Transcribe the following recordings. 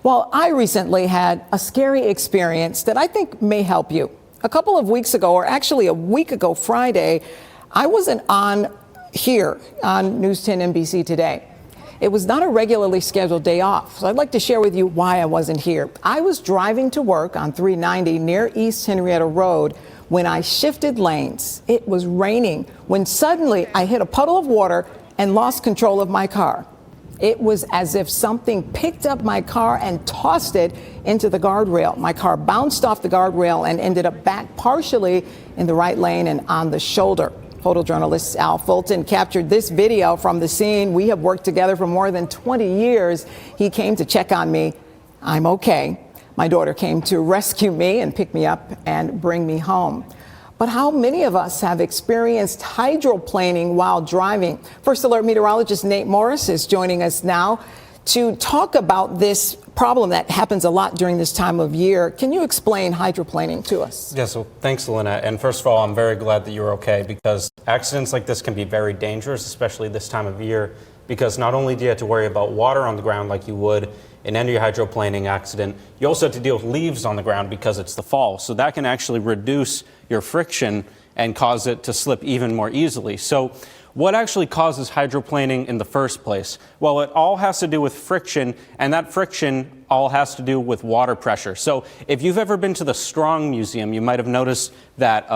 Well, I recently had a scary experience that I think may help you. A couple of weeks ago, or actually a week ago Friday, I wasn't on here on News 10 NBC Today. It was not a regularly scheduled day off, so I'd like to share with you why I wasn't here. I was driving to work on 390 near East Henrietta Road when I shifted lanes. It was raining when suddenly I hit a puddle of water and lost control of my car. It was as if something picked up my car and tossed it into the guardrail. My car bounced off the guardrail and ended up back partially in the right lane and on the shoulder. Photojournalist Al Fulton captured this video from the scene. We have worked together for more than 20 years. He came to check on me. I'm okay. My daughter came to rescue me and pick me up and bring me home. But how many of us have experienced hydroplaning while driving? First Alert meteorologist Nate Morris is joining us now to talk about this problem that happens a lot during this time of year. Can you explain hydroplaning to us? Yes, well, thanks, Lynette. And first of all, I'm very glad that you're okay, because accidents like this can be very dangerous, especially this time of year, because not only do you have to worry about water on the ground like you would in any hydroplaning accident, you also have to deal with leaves on the ground because it's the fall. So that can actually reduce your friction and cause it to slip even more easily. So what actually causes hydroplaning in the first place? Well, it all has to do with friction, and that friction all has to do with water pressure. So if you've ever been to the Strong Museum, you might have noticed that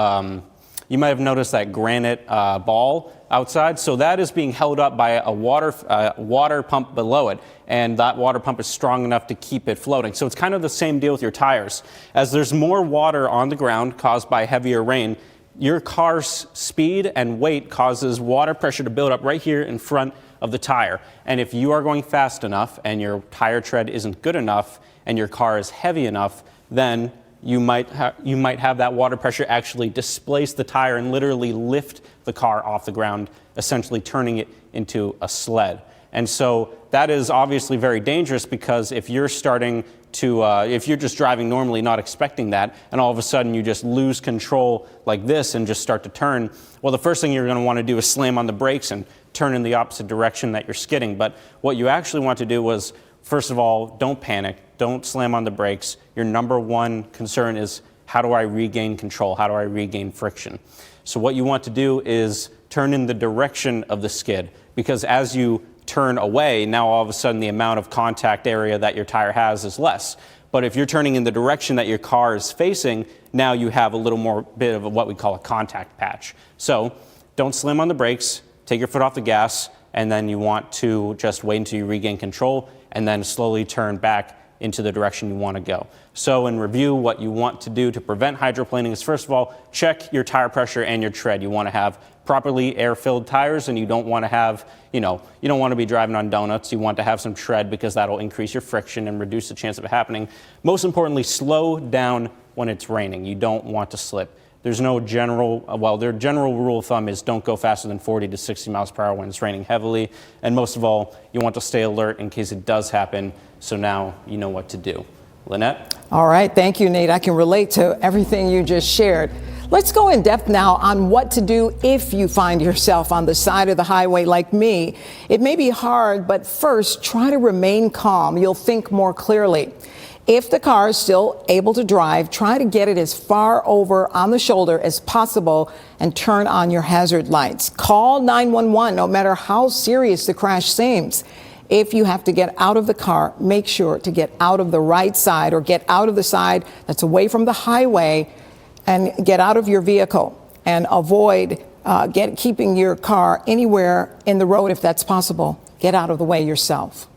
granite ball outside. So that is being held up by a water pump below it, and that water pump is strong enough to keep it floating. So it's kind of the same deal with your tires. As there's more water on the ground caused by heavier rain, your car's speed and weight causes water pressure to build up right here in front of the tire. And if you are going fast enough and your tire tread isn't good enough and your car is heavy enough, then you might have that water pressure actually displace the tire and literally lift the car off the ground, essentially turning it into a sled. And so that is obviously very dangerous, because if you're if you're just driving normally, not expecting that, and all of a sudden you just lose control like this and just start to turn, well, the first thing you're going to want to do is slam on the brakes and turn in the opposite direction that you're skidding. But what you actually want to do was, first of all, don't panic. Don't slam on the brakes. Your number one concern is, how do I regain control? How do I regain friction? So what you want to do is turn in the direction of the skid, because as you turn away, now all of a sudden the amount of contact area that your tire has is less. But if you're turning in the direction that your car is facing, now you have a little more bit of what we call a contact patch. So don't slam on the brakes, take your foot off the gas, and then you want to just wait until you regain control and then slowly turn back into the direction you want to go. So in review, what you want to do to prevent hydroplaning is, first of all, check your tire pressure and your tread. You want to have properly air-filled tires, and you don't want to have, you don't want to be driving on donuts. You want to have some tread, because that'll increase your friction and reduce the chance of it happening. Most importantly, slow down when it's raining. You don't want to slip. There's no general rule of thumb is don't go faster than 40 to 60 miles per hour when it's raining heavily. And most of all, you want to stay alert in case it does happen, so now you know what to do. Lynette? All right. Thank you, Nate. I can relate to everything you just shared. Let's go in depth now on what to do if you find yourself on the side of the highway like me. It may be hard, but first, try to remain calm. You'll think more clearly. If the car is still able to drive, try to get it as far over on the shoulder as possible and turn on your hazard lights. Call 911 no matter how serious the crash seems. If you have to get out of the car, make sure to get out of the right side, or get out of the side that's away from the highway, and get out of your vehicle and avoid keeping your car anywhere in the road if that's possible. Get out of the way yourself.